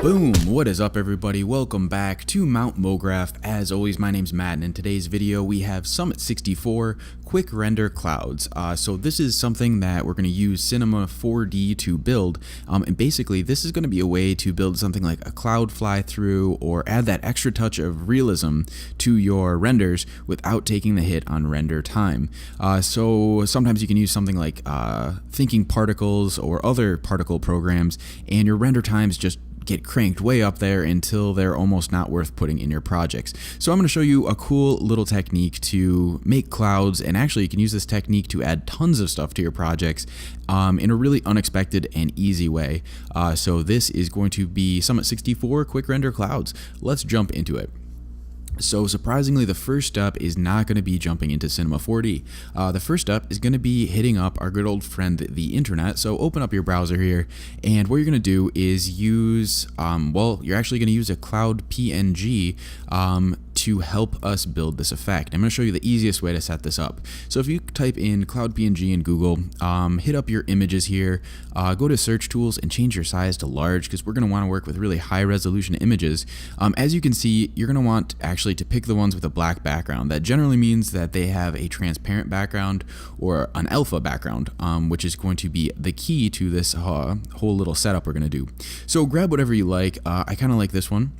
Boom! What is up, everybody? Welcome back to Mount Mograph. As always, my name's Matt, and in today's video we have Summit 64 Quick Render Clouds. So this is something that we're going to use Cinema 4D to build, and basically this is going to be a way to build something like a cloud fly through or add that extra touch of realism to your renders without taking the hit on render time. So sometimes you can use something like thinking particles or other particle programs, and your render times just get cranked way up there until they're almost not worth putting in your projects. So I'm going to show you a cool little technique to make clouds, and actually you can use this technique to add tons of stuff to your projects in a really unexpected and easy way. So this is going to be Summit 64 Quick Render Clouds. Let's jump into it. So surprisingly, the first step is not going to be jumping into Cinema 4D. The first step is going to be hitting up our good old friend, the internet. So open up your browser here, and what you're going to do is use, you're actually going to use a cloud PNG to help us build this effect. I'm going to show you the easiest way to set this up. So if you type in Cloud PNG in Google, hit up your images here, go to search tools and change your size to large, because we're going to want to work with really high resolution images. As you can see, you're going to want actually to pick the ones with a black background. That generally means that they have a transparent background or an alpha background, which is going to be the key to this whole little setup we're going to do. So grab whatever you like. I kind of like this one.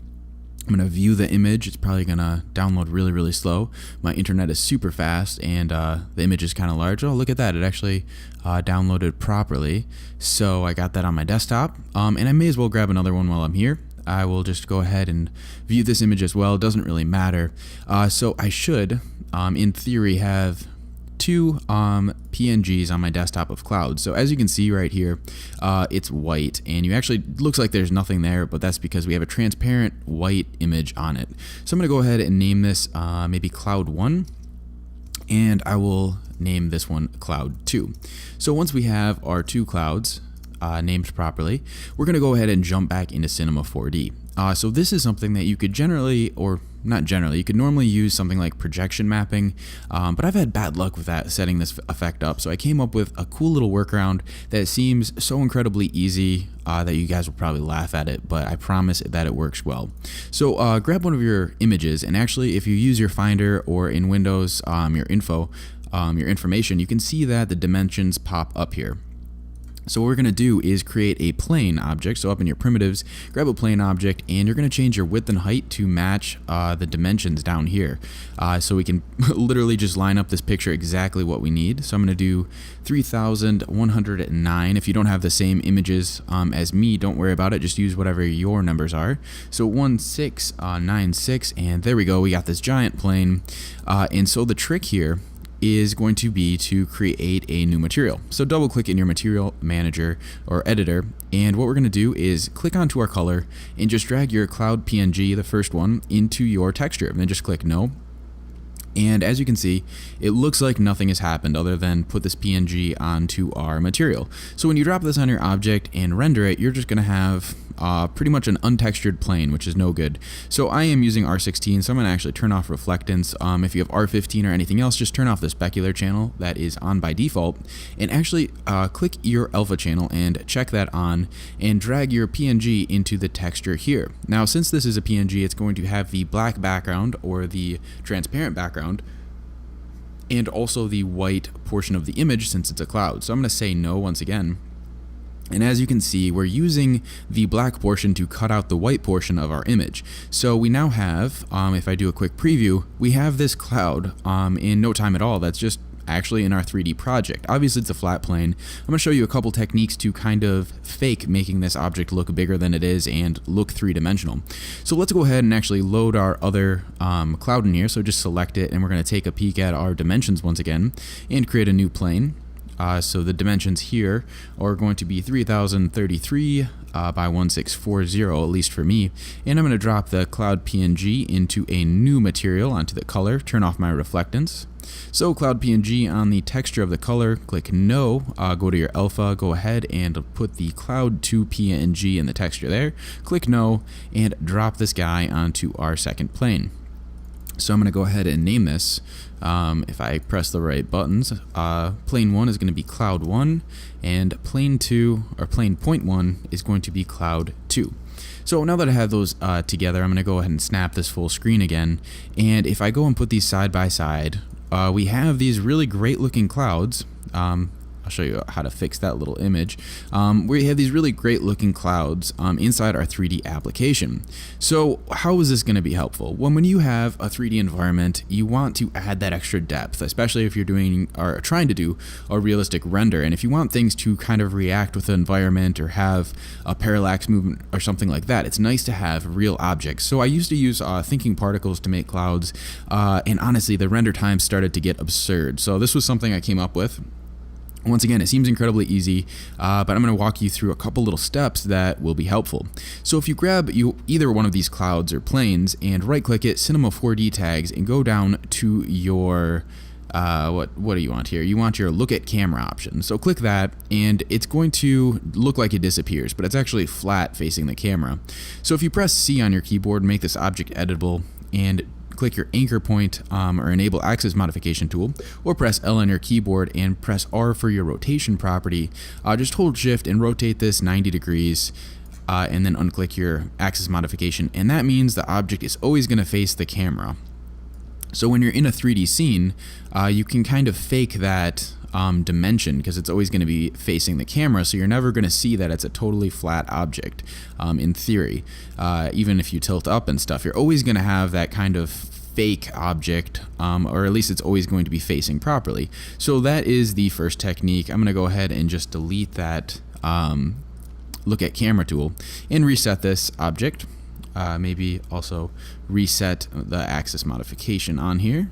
I'm going to view the image. It's probably going to download really slow. My internet is super fast, and the image is kind of large. Oh, look at that. It actually downloaded properly. So I got that on my desktop, and I may as well grab another one while I'm here. I will just go ahead and view this image as well. It doesn't really matter. So I should, in theory, have two PNGs on my desktop of clouds. So as you can see right here, it's white, and you actually looks like there's nothing there, but that's because we have a transparent white image on it. So I'm going to go ahead and name this maybe Cloud 1, and I will name this one Cloud 2. So once we have our two clouds named properly, we're going to go ahead and jump back into Cinema 4D. So this is something that you could generally, or not generally, you could normally use something like projection mapping, but I've had bad luck with that, setting this effect up. So I came up with a cool little workaround that seems so incredibly easy that you guys will probably laugh at it, but I promise that it works well. So grab one of your images, and actually if you use your Finder or in Windows your information, you can see that the dimensions pop up here. So what we're going to do is create a plane object. So up in your primitives, grab a plane object, and you're going to change your width and height to match the dimensions down here. So we can literally just line up this picture exactly what we need. So I'm going to do 3109. If you don't have the same images as me, don't worry about it. Just use whatever your numbers are. So 1696, and there we go. We got this giant plane. And so the trick here is going to be to create a new material. So double click in your material manager or editor, and what we're going to do is click onto our color and just drag your cloud PNG, the first one, into your texture, and then just click no. And as you can see, it looks like nothing has happened other than put this PNG onto our material. So when you drop this on your object and render it, you're just going to have pretty much an untextured plane, which is no good. So I am using R16, so I'm going to actually turn off reflectance. If you have R15 or anything else, just turn off the specular channel that is on by default, and actually click your alpha channel and check that on, and drag your PNG into the texture here. Now since this is a PNG, it's going to have the black background or the transparent background, and also the white portion of the image since it's a cloud. So I'm going to say no once again. And as you can see, we're using the black portion to cut out the white portion of our image. So we now have, if I do a quick preview, we have this cloud in no time at all. That's just actually in our 3D project. Obviously it's a flat plane. I'm going to show you a couple techniques to kind of fake making this object look bigger than it is and look three-dimensional. So let's go ahead and actually load our other cloud in here. So just select it, and we're going to take a peek at our dimensions once again and create a new plane. So the dimensions here are going to be 3033 by 1640, at least for me. And I'm going to drop the cloud PNG into a new material onto the color, turn off my reflectance. So cloud PNG on the texture of the color, click no, go to your alpha, go ahead and put the cloud 2 PNG in the texture there, click no, and drop this guy onto our second plane. So I'm going to go ahead and name this. If I press the right buttons, plane 1 is going to be cloud 1, and plane 2 or plane point 1 is going to be cloud 2. So now that I have those together, I'm going to go ahead and snap this full screen again. And if I go and put these side by side, we have these really great looking clouds. I'll show you how to fix that little image. We have these really great looking clouds inside our 3D application. So how is this going to be helpful? Well, when you have a 3D environment, you want to add that extra depth, especially if you're doing or trying to do a realistic render. And if you want things to kind of react with the environment or have a parallax movement or something like that, it's nice to have real objects. So I used to use thinking particles to make clouds, and honestly, the render time started to get absurd. So this was something I came up with. Once again, it seems incredibly easy, but I'm going to walk you through a couple little steps that will be helpful. So if you grab either one of these clouds or planes and right-click it, Cinema 4D tags, and go down to your what do you want here? You want your look at camera option. So click that, and it's going to look like it disappears, but it's actually flat facing the camera. So if you press C on your keyboard, make this object editable, and click your anchor point or enable axis modification tool, or press L on your keyboard and press R for your rotation property. Just hold shift and rotate this 90 degrees and then unclick your axis modification, and that means the object is always going to face the camera. So when you're in a 3D scene, you can kind of fake that dimension because it's always going to be facing the camera, so you're never going to see that it's a totally flat object in theory. Even if you tilt up and stuff, you're always going to have that kind of fake object, or at least it's always going to be facing properly. So that is the first technique. I'm going to go ahead and just delete that look at camera tool and reset this object. Maybe also reset the axis modification on here.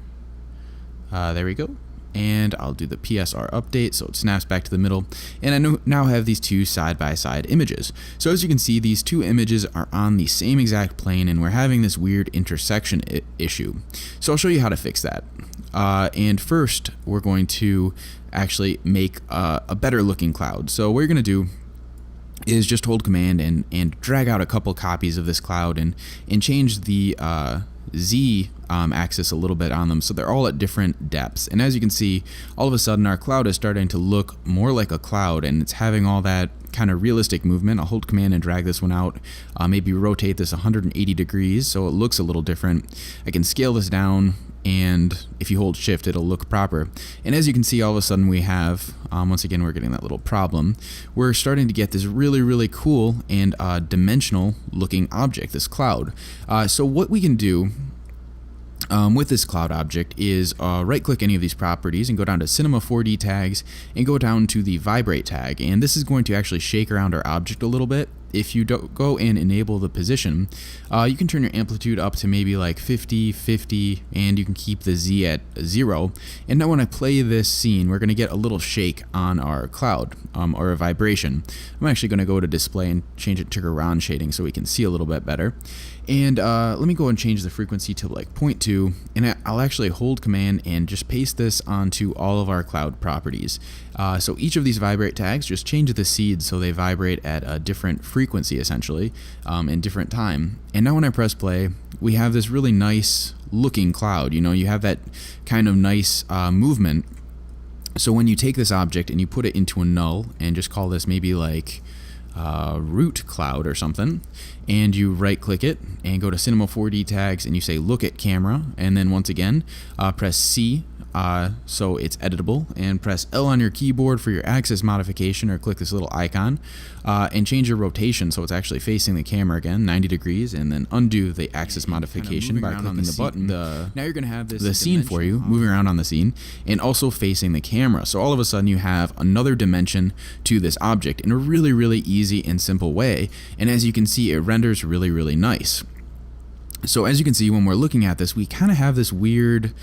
There we go. And I'll do the PSR update so it snaps back to the middle, and I now have these two side-by-side images. So as you can see, these two images are on the same exact plane, and we're having this weird intersection issue. So I'll show you how to fix that. And first, we're going to actually make a better looking cloud. So what you're going to do is just hold command and drag out a couple copies of this cloud and change the Z axis a little bit on them so they're all at different depths. And as you can see, all of a sudden our cloud is starting to look more like a cloud, and it's having all that kind of realistic movement. I'll hold command and drag this one out, maybe rotate this 180 degrees so it looks a little different. I can scale this down, and if you hold shift it'll look proper. And as you can see, all of a sudden we have, once again we're getting that little problem, we're starting to get this really cool and dimensional looking object, this cloud. So what we can do with this cloud object is right click any of these properties and go down to Cinema 4D tags and go down to the vibrate tag, and this is going to actually shake around our object a little bit. If you go and enable the position, you can turn your amplitude up to maybe like 50, 50, and you can keep the Z at 0. And now when I play this scene, we're going to get a little shake on our cloud, or a vibration. I'm actually going to go to display and change it to Garan shading so we can see a little bit better. And let me go and change the frequency to like 0.2, and I'll actually hold command and just paste this onto all of our cloud properties. So each of these vibrate tags, just change the seeds so they vibrate at a different frequency essentially, in different time. And now when I press play, we have this really nice looking cloud. You know, you have that kind of nice movement. So when you take this object and you put it into a null and just call this maybe like root cloud or something, and you right click it and go to Cinema 4D tags and you say look at camera, and then once again press C so it's editable, and press L on your keyboard for your axis modification, or click this little icon and change your rotation so it's actually facing the camera again 90 degrees, and then undo the axis modification by clicking the button. Now you're going to have the scene for you moving around on the scene and also facing the camera. So all of a sudden you have another dimension to this object in a really easy and simple way, and as you can see, it renders really nice. So as you can see, when we're looking at this, we kind of have this weird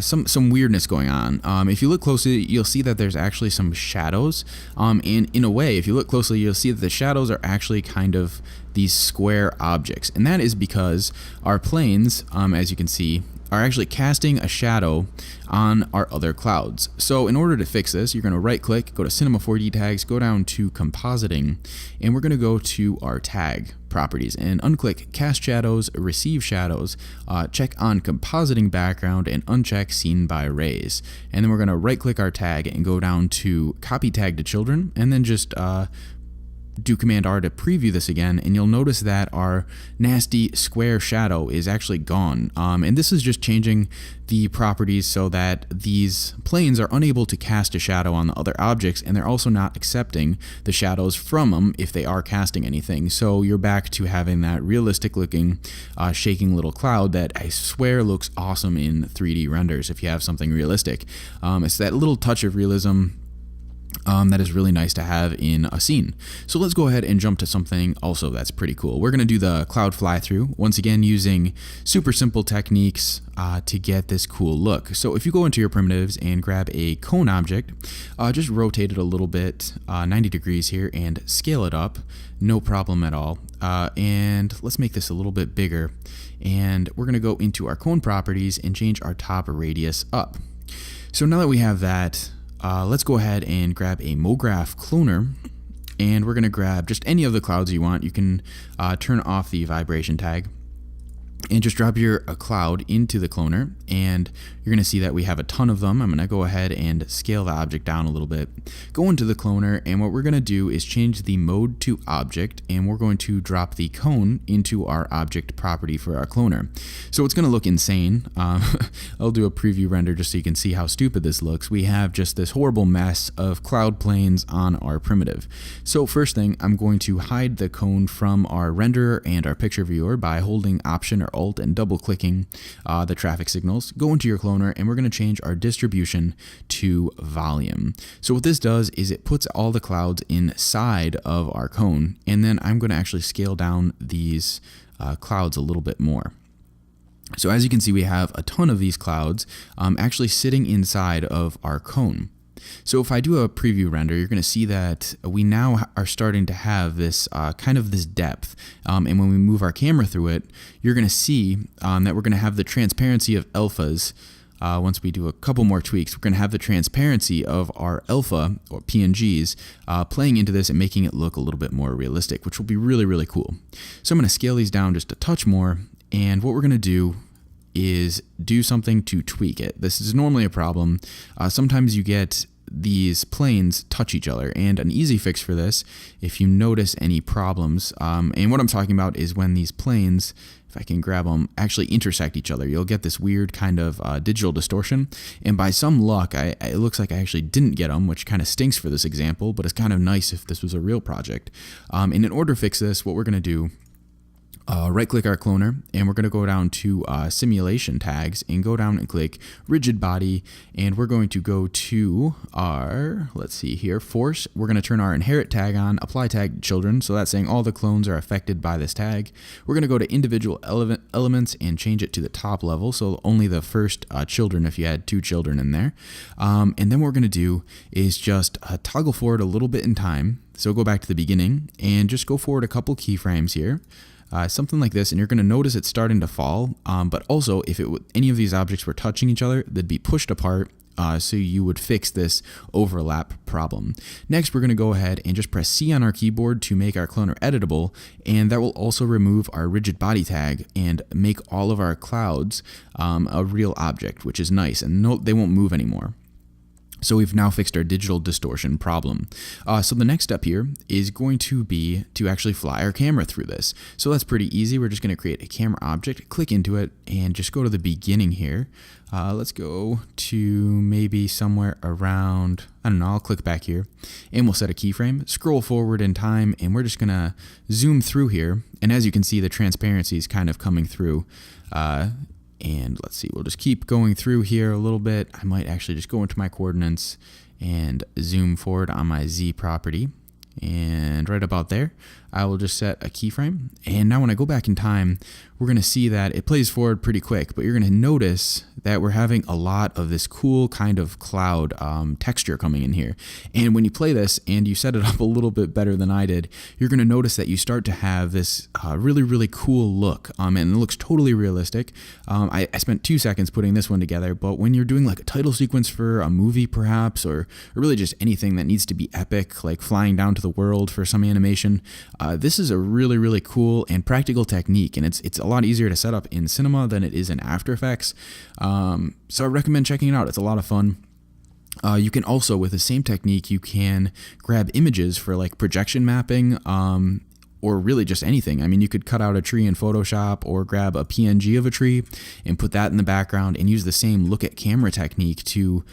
some weirdness going on. If you look closely, you'll see that there's actually some shadows, and in a way, if you look closely, you'll see that the shadows are actually kind of these square objects, and that is because our planes, as you can see, are actually casting a shadow on our other clouds. So in order to fix this, you're going to right click, go to Cinema 4D tags, go down to compositing, and we're going to go to our tag properties and unclick cast shadows, receive shadows, check on compositing background, and uncheck scene by rays. And then we're going to right click our tag and go down to copy tag to children, and then just do Command R to preview this again, and you'll notice that our nasty square shadow is actually gone. And this is just changing the properties so that these planes are unable to cast a shadow on the other objects, and they're also not accepting the shadows from them if they are casting anything. So you're back to having that realistic looking shaking little cloud that I swear looks awesome in 3D renders if you have something realistic. It's that little touch of realism that is really nice to have in a scene. So let's go ahead and jump to something also that's pretty cool. We're going to do the cloud fly through, once again using super simple techniques to get this cool look. So if you go into your primitives and grab a cone object, just rotate it a little bit, 90 degrees here, and scale it up, no problem at all. And let's make this a little bit bigger. And we're going to go into our cone properties and change our top radius up. So now that we have that, let's go ahead and grab a mograph cloner, and we're going to grab just any of the clouds you want. You can turn off the vibration tag and just drop your cloud into the cloner, and you're going to see that we have a ton of them. I'm going to go ahead and scale the object down a little bit, go into the cloner, and what we're going to do is change the mode to object, and we're going to drop the cone into our object property for our cloner. So it's going to look insane. I'll do a preview render just so you can see how stupid this looks. We have just this horrible mess of cloud planes on our primitive. So first thing, I'm going to hide the cone from our renderer and our picture viewer by holding Option or Alt and double clicking the traffic signals. Go into your cloner, and we're going to change our distribution to volume. So what this does is it puts all the clouds inside of our cone, and then I'm going to actually scale down these clouds a little bit more. So as you can see, we have a ton of these clouds actually sitting inside of our cone. So if I do a preview render, you're going to see that we now are starting to have this kind of this depth. And when we move our camera through it, you're going to see that we're going to have the transparency of alphas. Once we do a couple more tweaks, we're going to have the transparency of our alpha or PNGs playing into this and making it look a little bit more realistic, which will be really, really cool. So I'm going to scale these down just a touch more. And what we're going to do is do something to tweak it. This is normally a problem. Sometimes you get these planes touch each other, and an easy fix for this, if you notice any problems, and what I'm talking about is when these planes, if I can grab them, actually intersect each other, you'll get this weird kind of digital distortion, and by some luck, it looks like I actually didn't get them, which kind of stinks for this example, but it's kind of nice if this was a real project. And in order to fix this, what we're going to do, right click our cloner, and we're going to go down to simulation tags and go down and click rigid body, and we're going to go to our, let's see here, force. We're going to turn our inherit tag on, apply tag to children, so that's saying all the clones are affected by this tag. We're going to go to individual elements and change it to the top level, so only the first children if you had 2 children in there. And then what we're going to do is just toggle forward a little bit in time, so go back to the beginning and just go forward a couple keyframes here. Something like this, and you're going to notice it's starting to fall, but also if any of these objects were touching each other, they'd be pushed apart, so you would fix this overlap problem. Next, we're going to go ahead and just press C on our keyboard to make our cloner editable, and that will also remove our rigid body tag and make all of our clouds a real object, which is nice, and they won't move anymore. So we've now fixed our digital distortion problem. So the next step here is going to be to actually fly our camera through this. So that's pretty easy. We're just going to create a camera object, click into it, and just go to the beginning here. Let's go to maybe somewhere around, I don't know, I'll click back here, and we'll set a keyframe, scroll forward in time, and we're just going to zoom through here. And as you can see, the transparency is kind of coming through. And let's see, we'll just keep going through here a little bit. I might actually just go into my coordinates and zoom forward on my Z property. And right about there, I will just set a keyframe. And now when I go back in time, we're going to see that it plays forward pretty quick, but you're going to notice that we're having a lot of this cool kind of cloud texture coming in here. And when you play this and you set it up a little bit better than I did, you're going to notice that you start to have this really, really cool look. And it looks totally realistic. I spent 2 seconds putting this one together, but when you're doing like a title sequence for a movie perhaps, or really just anything that needs to be epic, like flying down to the world for some animation, this is a really, really cool and practical technique, and it's a lot easier to set up in Cinema than it is in After Effects. So I recommend checking it out. It's a lot of fun. You can also, with the same technique, you can grab images for like projection mapping, or really just anything. I mean, you could cut out a tree in Photoshop or grab a PNG of a tree and put that in the background and use the same look at camera technique to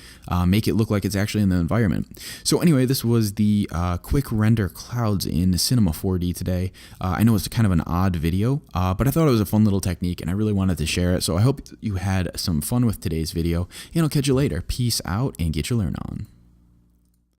make it look like it's actually in the environment. So anyway, this was the quick render clouds in Cinema 4D today. I know it's kind of an odd video, but I thought it was a fun little technique and I really wanted to share it. So I hope you had some fun with today's video, and I'll catch you later. Peace out and get your learn on.